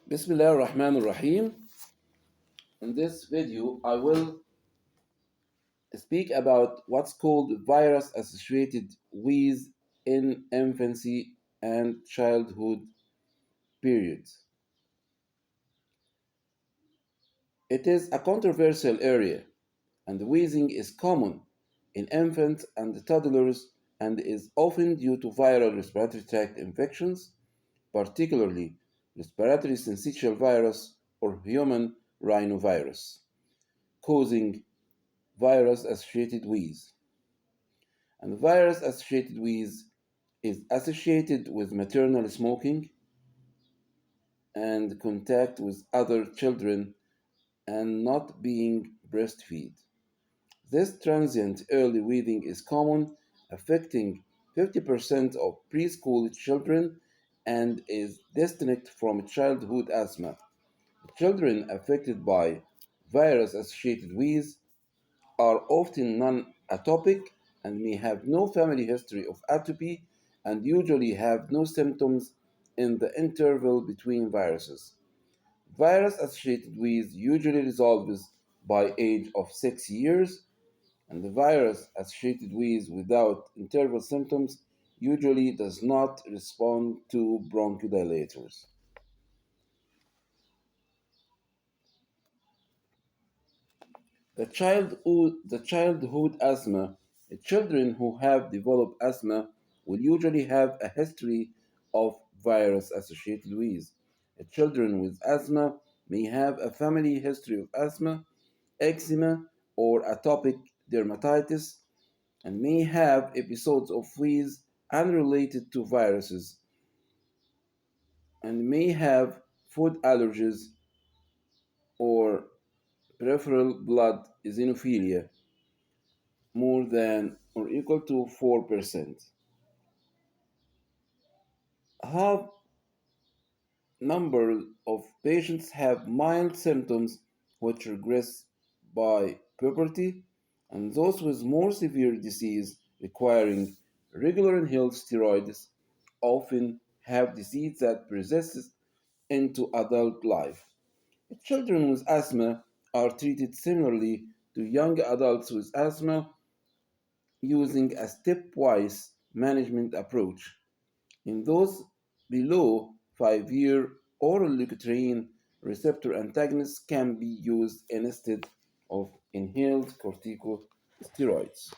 Bismillah ar-Rahman ar-Rahim. In this video, I will speak about what's called virus associated wheeze in infancy and childhood periods. It is a controversial area, and wheezing is common in infants and toddlers and is often due to viral respiratory tract infections, particularly respiratory syncytial virus or human rhinovirus, causing virus associated wheeze. And virus associated wheeze is associated with maternal smoking and contact with other children and not being breastfed. This transient early wheezing is common, affecting 50% of preschool children and is distinct from childhood asthma. Children affected by virus associated wheeze are often non-atopic and may have no family history of atopy and usually have no symptoms in the interval between viruses. Virus associated with usually resolves by age of 6 years, and the virus associated with without interval symptoms usually does not respond to bronchodilators. The childhood asthma, children who have developed asthma will usually have a history of virus associated with. Children with asthma may have a family history of asthma, eczema, or atopic dermatitis, and may have episodes of wheeze unrelated to viruses, and may have food allergies or peripheral blood eosinophilia more than or equal to 4%. Half number of patients have mild symptoms which regress by puberty, and those with more severe disease requiring regular inhaled steroids often have disease that persists into adult life. Children with asthma are treated similarly to young adults with asthma using a stepwise management approach. In those below 5-year, oral leukotriene receptor antagonists can be used instead of inhaled corticosteroids.